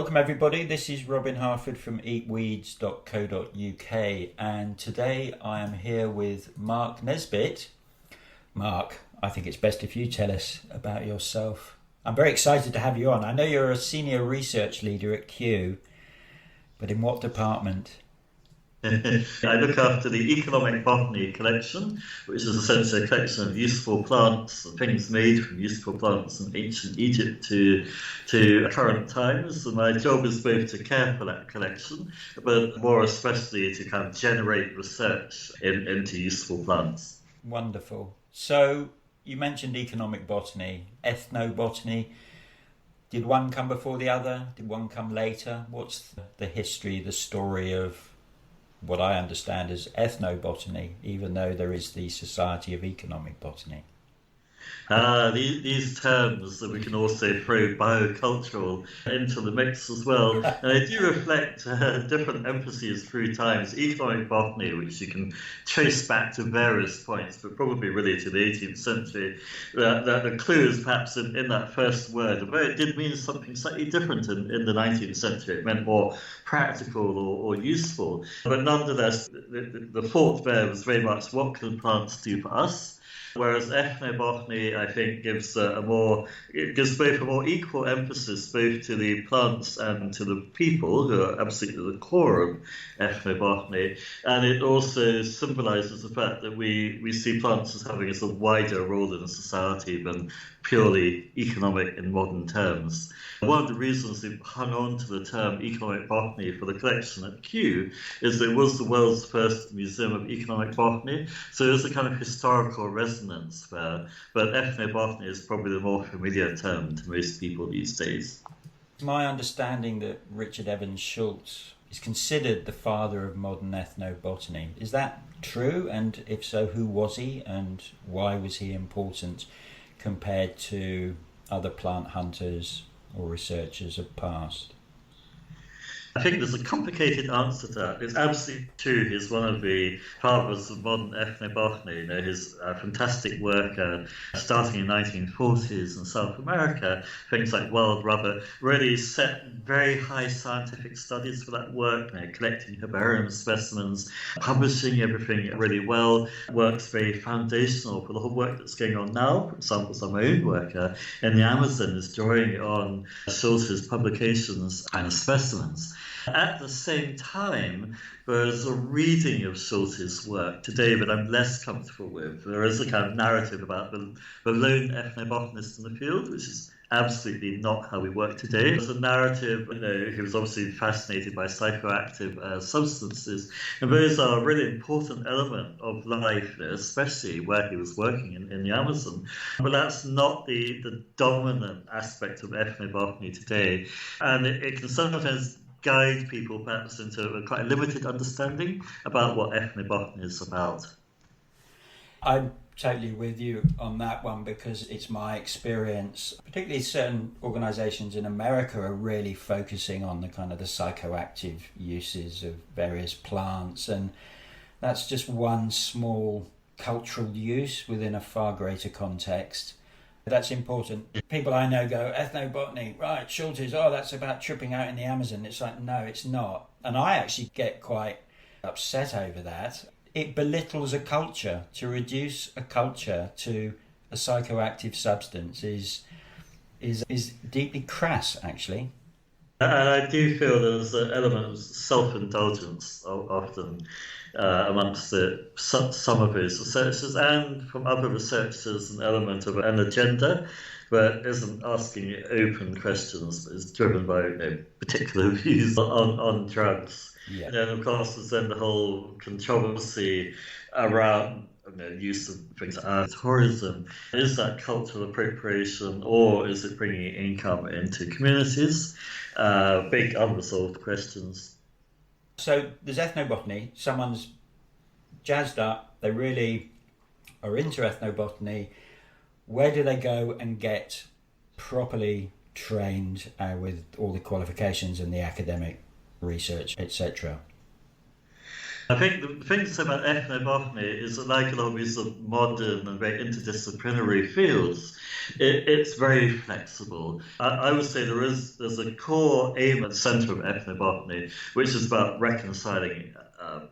Welcome everybody, this is Robin Harford from eatweeds.co.uk and today I am here with Mark Nesbitt. Mark, I think it's best if you tell us about yourself. I'm very excited to have you on. I know you're a senior research leader at Kew, but in what department? I look after the Economic Botany collection, which is essentially a collection of useful plants, things made from useful plants in ancient Egypt to current times. And my job is both to care for that collection, but more especially to kind of generate research into useful plants. Wonderful. So you mentioned economic botany, ethnobotany. Did one come before the other? Did one come later? What's the history, the story of what I understand as ethnobotany, even though there is the Society of Economic Botany? These terms that we can also throw biocultural into the mix as well. And they do reflect different emphases through times. Economic botany, which you can trace back to various points, but probably really to the 18th century, that the clue is perhaps in that first word. Although it did mean something slightly different in the 19th century. It meant more practical or useful. But nonetheless, the thought there was very much, what can plants do for us? Whereas ethnobotany, I think, gives both a more equal emphasis both to the plants and to the people, who are absolutely the core of ethnobotany. And it also symbolises the fact that we see plants as having a sort of wider role in society than purely economic in modern terms. One of the reasons we've hung on to the term economic botany for the collection at Kew is that it was the world's first museum of economic botany, so there's a kind of historical resonance there, but ethnobotany is probably the more familiar term to most people these days. It's my understanding that Richard Evans Schultz is considered the father of modern ethnobotany. Is that true? And if so, who was he and why was he important compared to other plant hunters or researchers of past? I think there's a complicated answer to that. It's absolutely true. He's one of the fathers of modern ethnobotany. His fantastic work starting in the 1940s in South America, things like wild rubber, really set very high scientific studies for that work, collecting herbarium specimens, publishing everything really well. Work's very foundational for the whole work that's going on now. For example, some of my own work in the Amazon is drawing on Schultz's publications and specimens. At the same time, there's a reading of Schultz's work today that I'm less comfortable with. There is a kind of narrative about the lone ethnobotanist in the field, which is absolutely not how we work today. There's a narrative, he was obviously fascinated by psychoactive substances, and those are a really important element of life, especially where he was working in the Amazon. But that's not the dominant aspect of ethnobotany today, and it can sometimes guide people perhaps into a quite limited understanding about what ethnobotany is about. I'm totally with you on that one because it's my experience, particularly certain organisations in America are really focusing on the kind of the psychoactive uses of various plants, and that's just one small cultural use within a far greater context. That's important. People I know go, ethnobotany, right, Schultes, that's about tripping out in the Amazon. It's like, no, it's not. And I actually get quite upset over that. It belittles a culture. To reduce a culture to a psychoactive substance is deeply crass, actually. And I do feel there's an element of self-indulgence often amongst some of his researchers, and from other researchers an element of an agenda that isn't asking open questions, but is driven by particular views on drugs. Yeah. And of course there's then the whole controversy around use of things like tourism. Is that cultural appropriation, or is it bringing income into communities? Big unresolved questions. So there's ethnobotany, someone's jazzed up, they really are into ethnobotany. Where do they go and get properly trained with all the qualifications and the academic research, etc.? I think the thing to say about ethnobotany is that, like a lot of these sort of modern and very interdisciplinary fields, it's very flexible. I would say there's a core aim at the centre of ethnobotany, which is about reconciling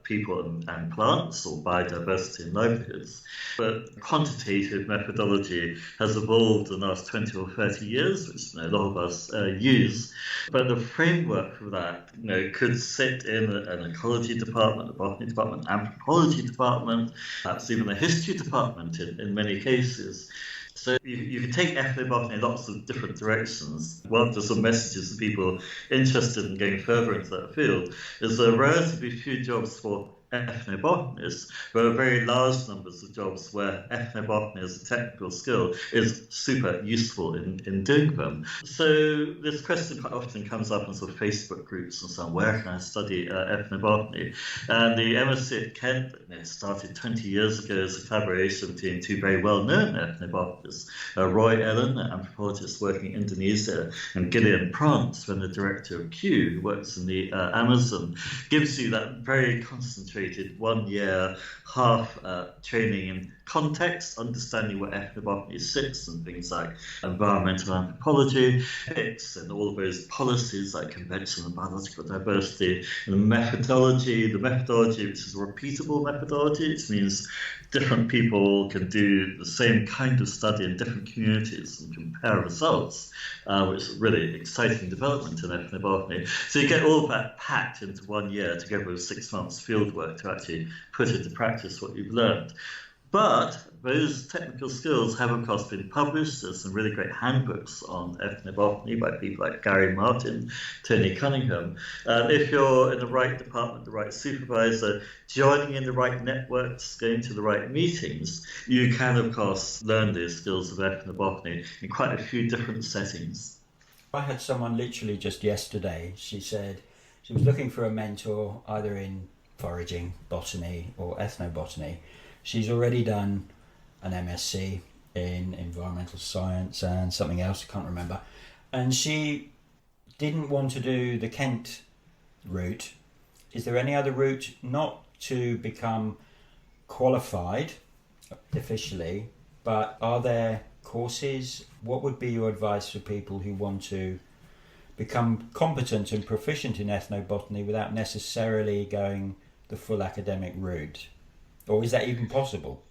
people and plants, or biodiversity and livelihoods. But quantitative methodology has evolved in the last 20 or 30 years, which a lot of us use. But the framework for that could sit in an ecology department, a botany department, anthropology department, perhaps even a history department in many cases. So you can take ethnobotany in lots of different directions. One of the sort of messages to people interested in going further into that field is there are relatively few jobs for ethnobotanists, but very large numbers of jobs where ethnobotany as a technical skill is super useful in doing them. So this question quite often comes up in sort of Facebook groups and so on, where can I study ethnobotany? And the MSc at Kent started 20 years ago as a collaboration between two very well-known ethnobotanists, Roy Allen, an anthropologist working in Indonesia, and Gillian Prance, when the director of Kew, who works in the Amazon, gives you that very concentrated 1 year, half training in context, understanding where ethnobotany sits and things like environmental anthropology, ethics, and all of those policies like conventional and biological diversity, and the methodology, which is a repeatable methodology, which means different people can do the same kind of study in different communities and compare results, which is a really exciting development in ethnobotany. So you get all of that packed into 1 year together with 6 months fieldwork to actually put into practice what you've learned. But those technical skills have, of course, been published. There's some really great handbooks on ethnobotany by people like Gary Martin, Tony Cunningham. If you're in the right department, the right supervisor, joining in the right networks, going to the right meetings, you can, of course, learn these skills of ethnobotany in quite a few different settings. I had someone literally just yesterday, she said she was looking for a mentor either in foraging, botany or ethnobotany. She's already done an MSc in environmental science and something else, I can't remember. And she didn't want to do the Kent route. Is there any other route not to become qualified officially, but are there courses? What would be your advice for people who want to become competent and proficient in ethnobotany without necessarily going the full academic route? Or is that even possible?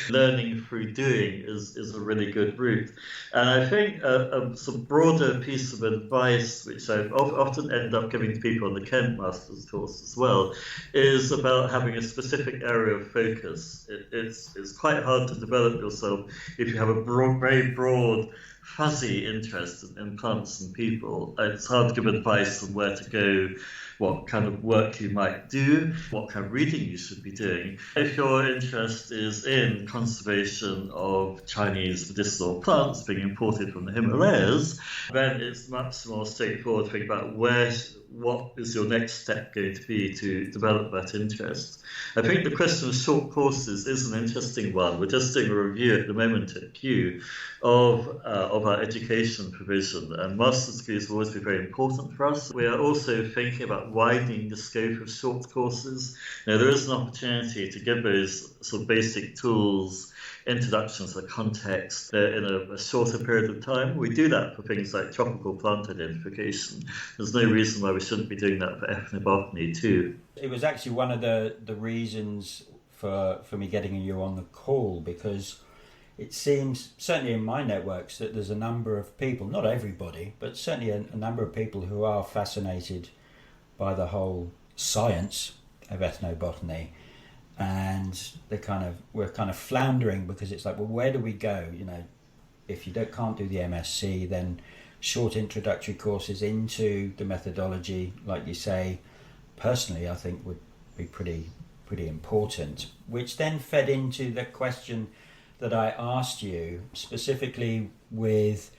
Learning through doing is a really good route. And I think a sort of broader piece of advice, which I often end up giving to people on the Kent Masters course as well, is about having a specific area of focus. It's quite hard to develop yourself if you have a very broad, fuzzy interest in plants and people. It's hard to give advice on where to go, what kind of work you might do, what kind of reading you should be doing. If your interest is in conservation of Chinese medicinal plants being imported from the Himalayas, then it's much more straightforward to think about what is your next step going to be to develop that interest. I think the question of short courses is an interesting one. We're just doing a review at the moment at Kew of our education provision, and master's degrees will always be very important for us. We are also thinking about widening the scope of short courses. Now, there is an opportunity to give those sort of basic tools, introductions to context in a shorter period of time. We do that for things like tropical plant identification. There's no reason why we shouldn't be doing that for ethnobotany too. It was actually one of the reasons for me getting you on the call, because it seems, certainly in my networks, that there's a number of people, not everybody, but certainly a number of people who are fascinated by the whole science of ethnobotany. And we're kind of floundering, because it's like, well, where do we go? If you can't do the MSc, then short introductory courses into the methodology, like you say, personally, I think would be pretty important. Which then fed into the question that I asked you, specifically with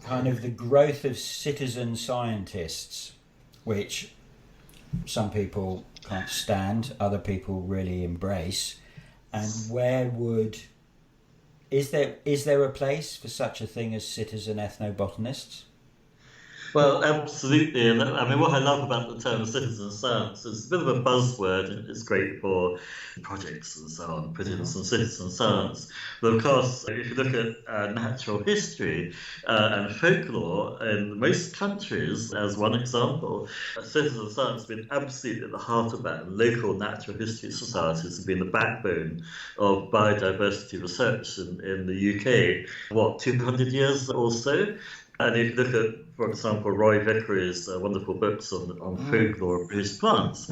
kind of the growth of citizen scientists, which some people can't stand, other people really embrace, and is there a place for such a thing as citizen ethnobotanists? Well, absolutely. And I mean, what I love about the term citizen science is a bit of a buzzword, and it's great for projects and so on, put in some citizen science. But of course, if you look at natural history and folklore in most countries, as one example, citizen science has been absolutely at the heart of that. And local natural history societies have been the backbone of biodiversity research in the UK, 200 years or so? And if you look at, for example, Roy Vickery's wonderful books on folklore of British plants,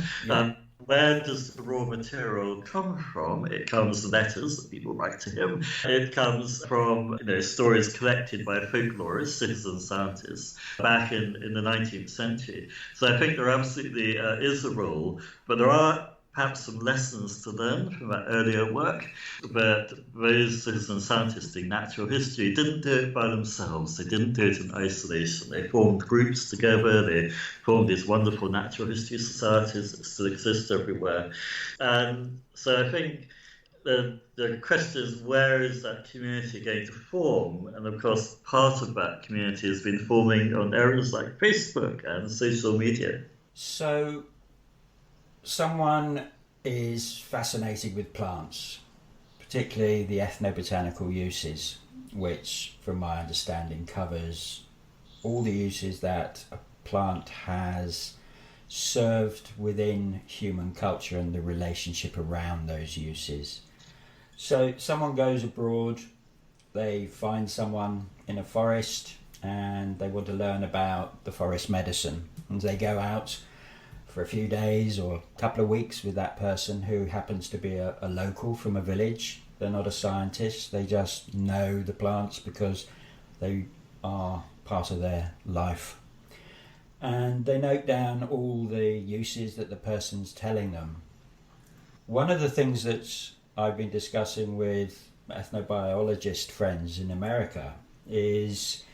where does the raw material come from? It comes letters that people write to him. It comes from stories collected by folklorists, citizen scientists, back in the 19th century. So I think there absolutely is a role, but there are perhaps some lessons to learn from that earlier work, but those citizen scientists in natural history didn't do it by themselves. They didn't do it in isolation. They formed groups together. They formed these wonderful natural history societies that still exist everywhere. And so I think the question is, where is that community going to form? And of course, part of that community has been forming on areas like Facebook and social media. So someone is fascinated with plants, particularly the ethnobotanical uses, which, from my understanding, covers all the uses that a plant has served within human culture and the relationship around those uses. So someone goes abroad, they find someone in a forest and they want to learn about the forest medicine, and they go out for a few days or a couple of weeks with that person who happens to be a local from a village. They're not a scientist, they just know the plants because they are part of their life. And they note down all the uses that the person's telling them. One of the things that I've been discussing with ethnobiologist friends in America is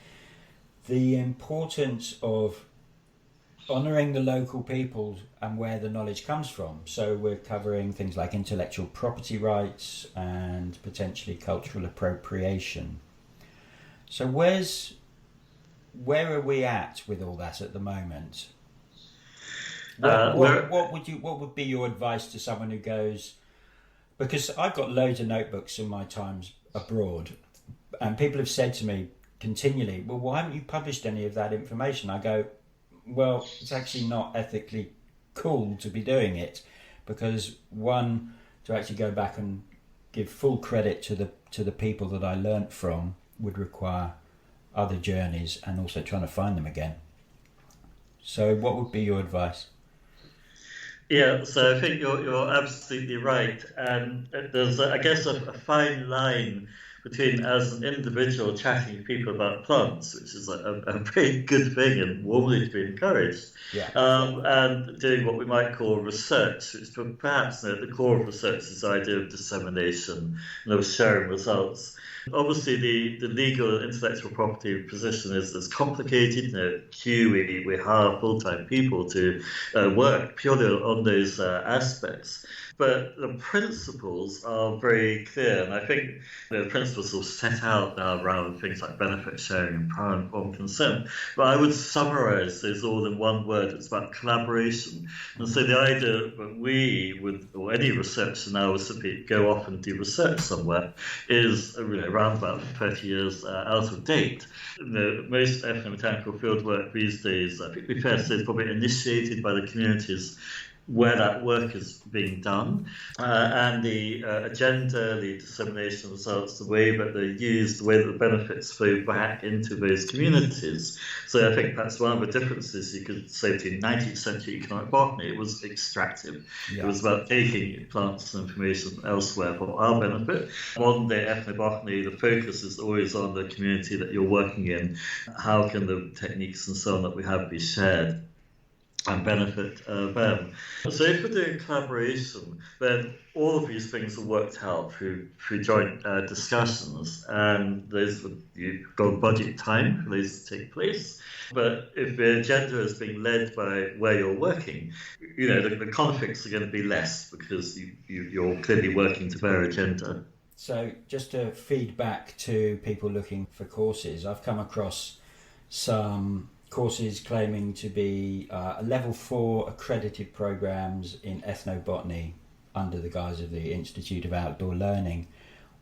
the importance of honouring the local people and where the knowledge comes from. So we're covering things like intellectual property rights and potentially cultural appropriation. So where are we at with all that at the moment? What would be your advice to someone who goes, because I've got loads of notebooks in my times abroad, and people have said to me continually, well, why haven't you published any of that information? I go, well, it's actually not ethically cool to be doing it, because one, to actually go back and give full credit to the people that I learnt from would require other journeys and also trying to find them again. So what would be your advice? Yeah, so I think you're absolutely right, and there's I guess a fine line between, as an individual, chatting to people about plants, which is a very good thing and warmly to be encouraged, and doing what we might call research, which perhaps at the core of research is the idea of dissemination and of sharing results. Obviously, the legal and intellectual property position is complicated. We hire full-time people to work purely on those aspects. But the principles are very clear, and I think the principles are set out now around things like benefit sharing and prior informed consent. But I would summarise those all in one word. It's about collaboration. And so the idea that we would, or any researcher now, would simply go off and do research somewhere is around about 30 years out of date. Most ethnobotanical fieldwork these days, I think we fair to say, is probably initiated by the communities where that work is being done, and the agenda, the dissemination of results, the way that they're used, the way that the benefits flow back into those communities. So I think that's one of the differences you could say between 19th century economic botany. It was extractive. Yeah. It was about taking plants and information elsewhere for our benefit. Modern day ethnobotany, the focus is always on the community that you're working in. How can the techniques and so on that we have be shared and benefit them? So if we're doing collaboration, then all of these things are worked out through joint discussions, and you've got budget time for those to take place. But if the agenda is being led by where you're working, the conflicts are going to be less because you're clearly working to their agenda. So just to feed back to people looking for courses, I've come across some courses claiming to be level 4 accredited programs in ethnobotany under the guise of the Institute of Outdoor Learning.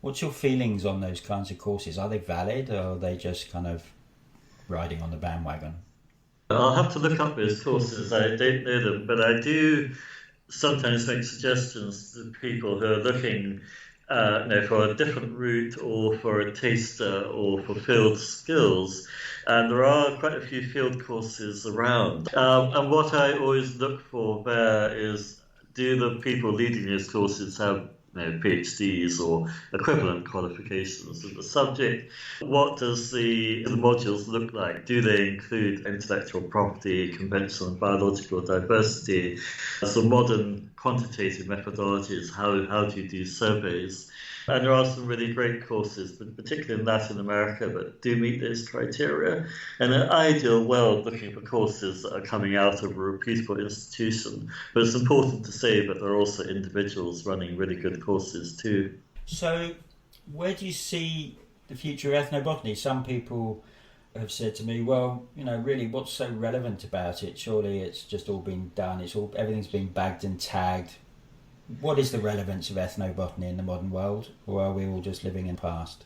What's your feelings on those kinds of courses? Are they valid, or are they just kind of riding on the bandwagon? I'll have to look up those courses. I don't know them, but I do sometimes make suggestions to people who are looking for a different route, or for a taster, or for field skills. And there are quite a few field courses around. And what I always look for there is, do the people leading those courses have PhDs or equivalent qualifications in the subject? What does the modules look like? Do they include intellectual property, conventional and biological diversity, some modern quantitative methodologies? How do you do surveys? And there are some really great courses, particularly in Latin America, that do meet those criteria. In an ideal world, looking for courses that are coming out of a reputable institution. But it's important to say that there are also individuals running really good courses too. So where do you see the future of ethnobotany? Some people have said to me, well, really, what's so relevant about it? Surely it's just all been done. Everything's been bagged and tagged. What is the relevance of ethnobotany in the modern world, or are we all just living in the past?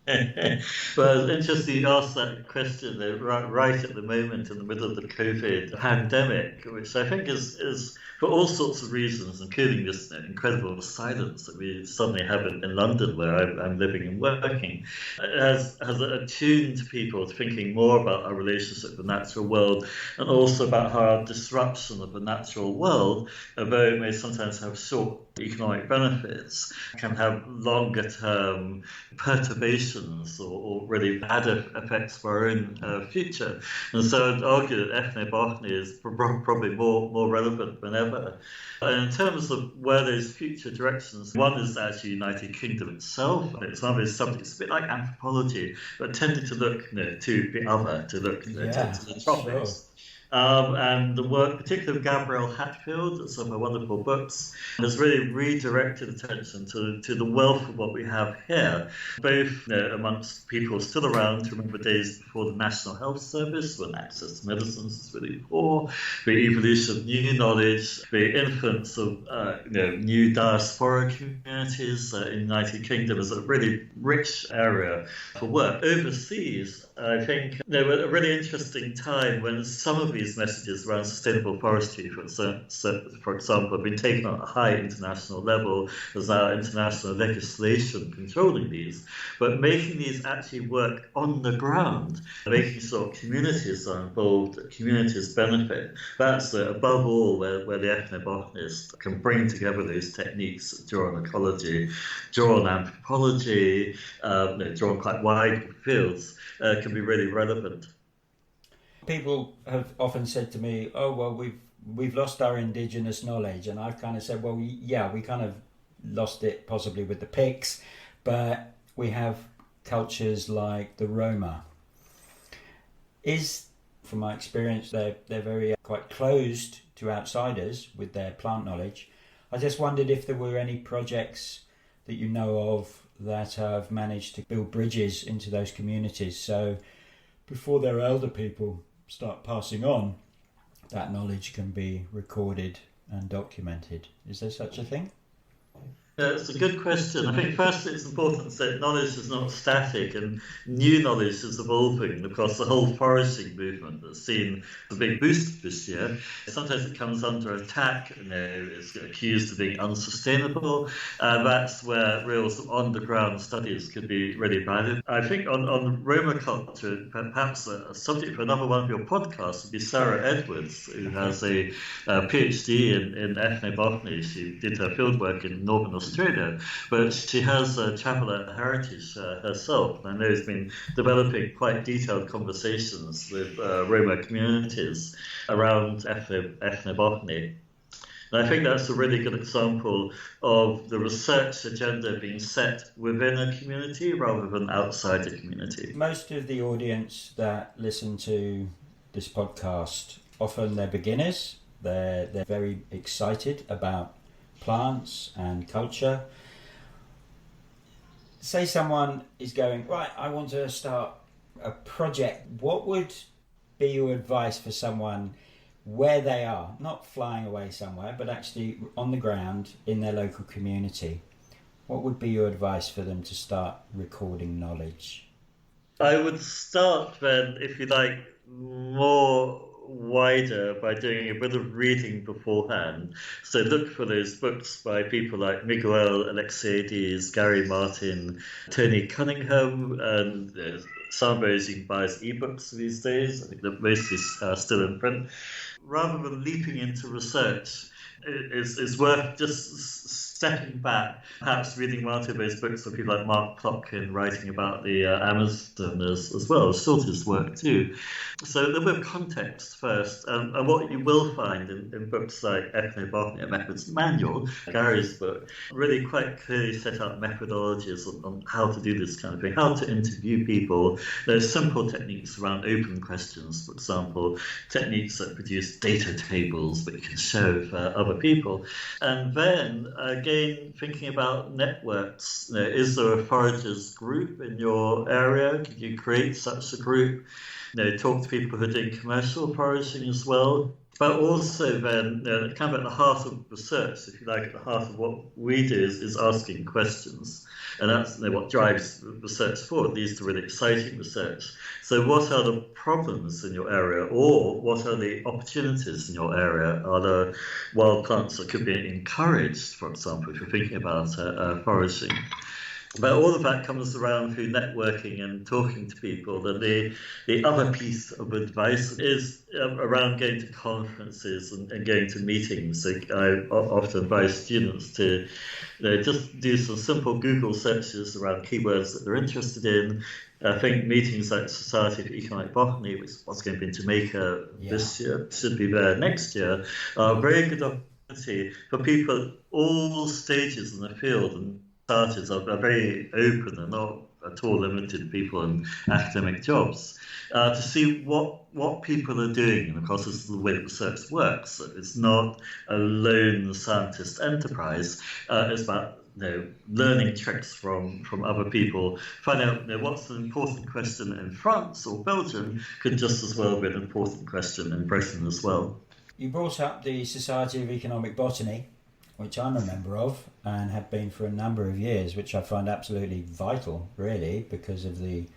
Well, it's interesting you asked that question right at the moment in the middle of the COVID pandemic, which I think is for all sorts of reasons, including this incredible silence that we suddenly have in London, where I'm living and working, has attuned people to thinking more about our relationship with the natural world, and also about how our disruption of the natural world, although it may sometimes have short economic benefits, can have longer term perturbations or really bad effects for our own future. And so I'd argue that ethnobotany is probably more relevant than ever. And in terms of where those future directions, one is actually United Kingdom itself. It's one of those subjects, a bit like anthropology, but tended to look to the other, to look to the tropics. Sure. And the work, particularly of Gabrielle Hatfield, some of her wonderful books, has really redirected attention to the wealth of what we have here, both amongst people still around who remember days before the National Health Service, when access to medicines was really poor, the evolution of new knowledge, the influence of new diaspora communities in the United Kingdom is a really rich area for work. Overseas, I think there was a really interesting time when some of these messages around sustainable forestry, for example, have been taken on a high international level. There's now international legislation controlling these, but making these actually work on the ground, making sure communities are involved, that communities benefit. That's above all where the ethnobotanist can bring together those techniques, draw on ecology, draw on anthropology, draw on quite wide fields. Can be really relevant. People have often said to me, "Oh, well, we've lost our indigenous knowledge," and I've kind of said, "Well, yeah, we kind of lost it possibly with the Picts, but we have cultures like the Roma." From my experience, they're very quite closed to outsiders with their plant knowledge. I just wondered if there were any projects that you know of that have managed to build bridges into those communities, so before their elder people start passing on, that knowledge can be recorded and documented. Is there such a thing? It's a good question. I think first it's important to say knowledge is not static, and new knowledge is evolving across the whole foraging movement that's seen a big boost this year. Sometimes it comes under attack, it's accused of being unsustainable. That's where real on-the-ground studies could be really valuable. I think on Roma culture, perhaps a subject for another one of your podcasts would be Sarah Edwards, who has a PhD in ethnobotany. She did her fieldwork in northern Australia, but she has a traveller heritage herself, and I know has been developing quite detailed conversations with Roma communities around ethnobotany. And I think that's a really good example of the research agenda being set within a community rather than outside the community. Most of the audience that listen to this podcast, often they're beginners. They're very excited about plants and culture. Say someone is going, right, I want to start a project. What would be your advice for someone where they are, not flying away somewhere, but actually on the ground in their local community? What would be your advice for them to start recording knowledge? I would start then, if you like, more wider by doing a bit of reading beforehand. So look for those books by people like Miguel Alexiades, Gary Martin, Tony Cunningham, and some of those you can buy as ebooks these days. I think that most is still in print. Rather than leaping into research, it's worth just stepping back, perhaps reading one or two of those books of people like Mark Plotkin writing about the Amazon as well, Shorter's work too. So a little bit of context first, and what you will find in books like Ethnobotany, a Methods Manual, Gary's book, really quite clearly set out methodologies on how to do this kind of thing, how to interview people. There's simple techniques around open questions, for example, techniques that produce data tables that you can show for other people. And then, again, thinking about networks, is there a foragers group in your area? Could you create such a group? Talk to people who are doing commercial foraging as well. But also then, kind of at the heart of research, if you like, at the heart of what we do is asking questions. And that's what drives research forward, leads to really exciting research. So what are the problems in your area, or what are the opportunities in your area? Are there wild plants that could be encouraged, for example, if you're thinking about foraging? But all of that comes around through networking and talking to people. And the other piece of advice is around going to conferences and going to meetings. So I often advise students to just do some simple Google searches around keywords that they're interested in. I think meetings like the Society for Economic Botany, which was going to be in Jamaica this year, should be there next year, are a very good opportunity for people at all stages in the field. And starters are very open and not at all limited to people in academic jobs, to see what people are doing. And of course, this is the way that research works. It's not a lone scientist enterprise. It's about learning tricks from other people, find out what's an important question in France or Belgium could just as well be an important question in Britain as well. You brought up the Society of Economic Botany, which I'm a member of and have been for a number of years, which I find absolutely vital, really, because of the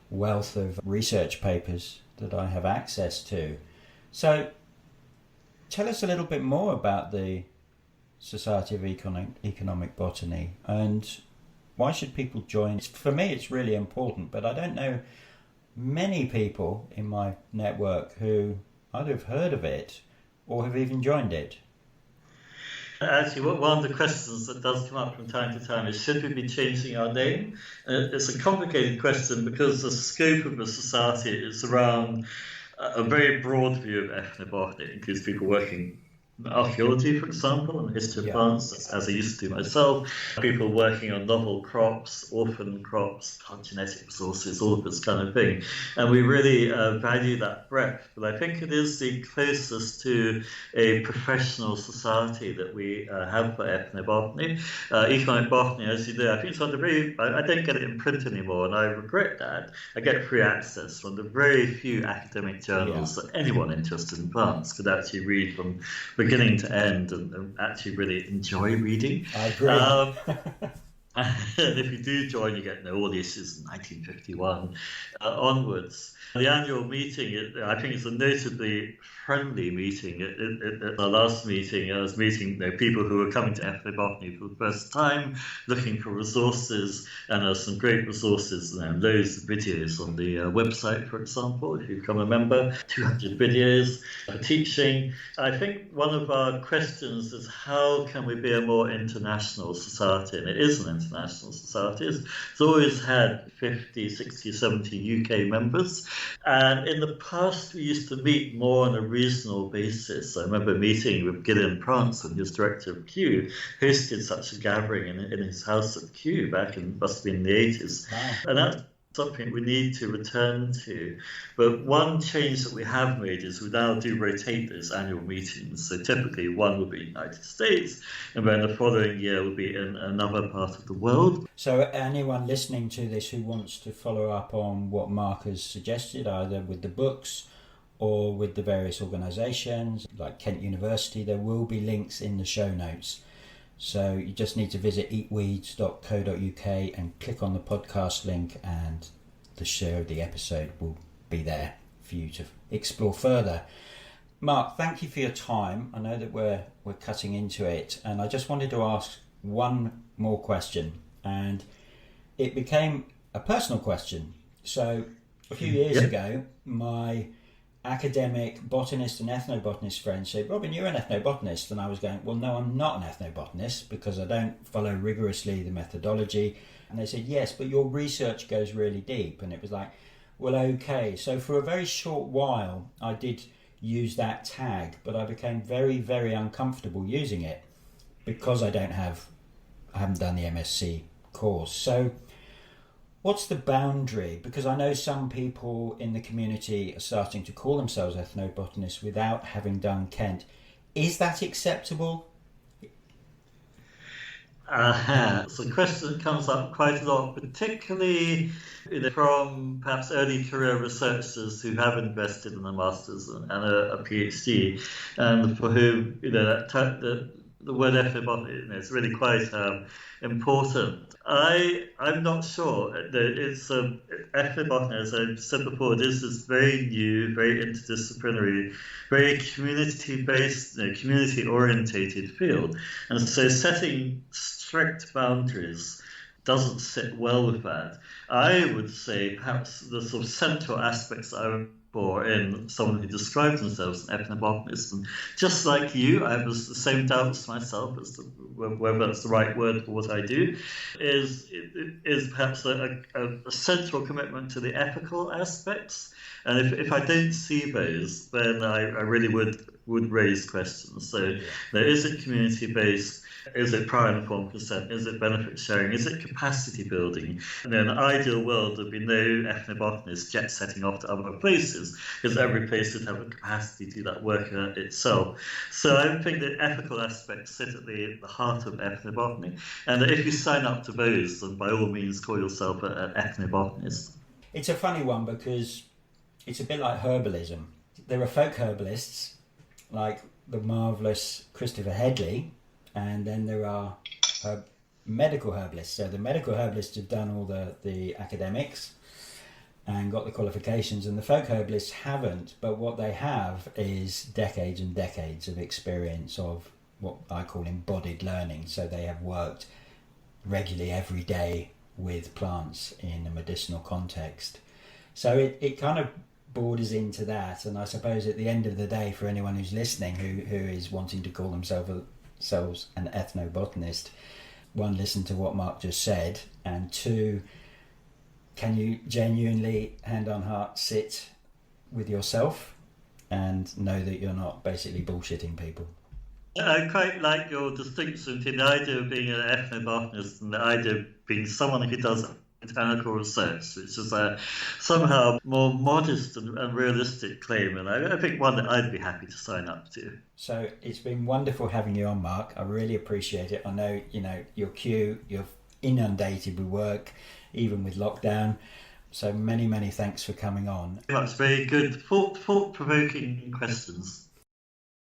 wealth of research papers that I have access to. So tell us a little bit more about the Society of Economic Botany and why should people join? For me, it's really important, but I don't know many people in my network who either have heard of it or have even joined it. Actually, one of the questions that does come up from time to time is, should we be changing our name? It's a complicated question because the scope of the society is around a very broad view of ethnobotany. It includes people working in archaeology, for example, and the history of plants, as I used to do myself, people working on novel crops, orphan crops, genetic resources, all of this kind of thing. And we really value that breadth. But I think it is the closest to a professional society that we have for ethnobotany. Economic botany, as you know, I think it's on the I don't get it in print anymore, and I regret that. I get free access from the very few academic journals that anyone interested in plants could actually read from beginning to end and actually really enjoy reading. I agree. And if you do join, you get all the issues in 1951 onwards. The annual meeting, I think it's a notably friendly meeting. At our last meeting, I was meeting people who were coming to ethnobotany for the first time, looking for resources, and there's some great resources, loads of videos on the website, for example, if you become a member, 200 videos for teaching. I think one of our questions is, how can we be a more international society? And it is an international society. It's always had 50, 60, 70 UK members. And in the past, we used to meet more on a regional basis. I remember meeting with Gillian Pranston, who's director of Kew, hosted such a gathering in his house at Kew back in, must have been the 80s. Wow. And that's something we need to return to. But one change that we have made is we now do rotate those annual meetings. So typically one will be United States, and then the following year will be in another part of the world. So anyone listening to this who wants to follow up on what Mark has suggested, either with the books or with the various organisations like Kent University. There will be links in the show notes. So you just need to visit eatweeds.co.uk and click on the podcast link, and the share of the episode will be there for you to explore further. Mark, thank you for your time. I know that we're cutting into it, and I just wanted to ask one more question, and it became a personal question. So a few years ago, my academic botanist and ethnobotanist friends said, "Robin, you're an ethnobotanist." And I was going, well, no, I'm not an ethnobotanist because I don't follow rigorously the methodology. And they said, yes, but your research goes really deep. And it was like, well, okay. So for a very short while, I did use that tag, but I became very, very uncomfortable using it because I haven't done the MSc course. So what's the boundary? Because I know some people in the community are starting to call themselves ethnobotanists without having done Kent. Is that acceptable? So the question comes up quite a lot, particularly from perhaps early career researchers who have invested in a master's and a PhD, and for whom the word ethnobotany is really quite important. I'm not sure. It's ethnobotany, as I said before, it is this very new, very interdisciplinary, very community-based, community-orientated field, and so setting strict boundaries doesn't sit well with that. I would say perhaps the sort of central aspects I would for in someone who describes themselves as an ethnobotanist, and just like you, I have the same doubts myself as to whether that's the right word for what I do, is perhaps a central commitment to the ethical aspects. And if I don't see those, then I really would raise questions. So is it community-based? Is it prior and informed consent? Is it benefit sharing? Is it capacity building? And in an ideal world, there'd be no ethnobotanists jet setting off to other places, because every place would have a capacity to do that work itself. So I think that ethical aspects sit at the heart of ethnobotany. And if you sign up to those, then by all means call yourself an ethnobotanist. It's a funny one because it's a bit like herbalism. There are folk herbalists like the marvellous Christopher Headley, and then there are medical herbalists. So the medical herbalists have done all the academics and got the qualifications, and the folk herbalists haven't. But what they have is decades and decades of experience of what I call embodied learning. So they have worked regularly every day with plants in a medicinal context. So it kind of borders into that. And I suppose at the end of the day, for anyone who's listening who is wanting to call themselves an ethnobotanist, one, listen to what Mark just said, and two, can you genuinely, hand on heart, sit with yourself and know that you're not basically bullshitting people? I quite like your distinction between the idea of being an ethnobotanist and the idea of being someone who does botanical research, which is a somehow more modest and realistic claim, and I think one that I'd be happy to sign up to. So it's been wonderful having you on, Mark. I really appreciate it. I know, your queue, you're inundated with work, even with lockdown. So many, many thanks for coming on. That's very good, thought-provoking questions.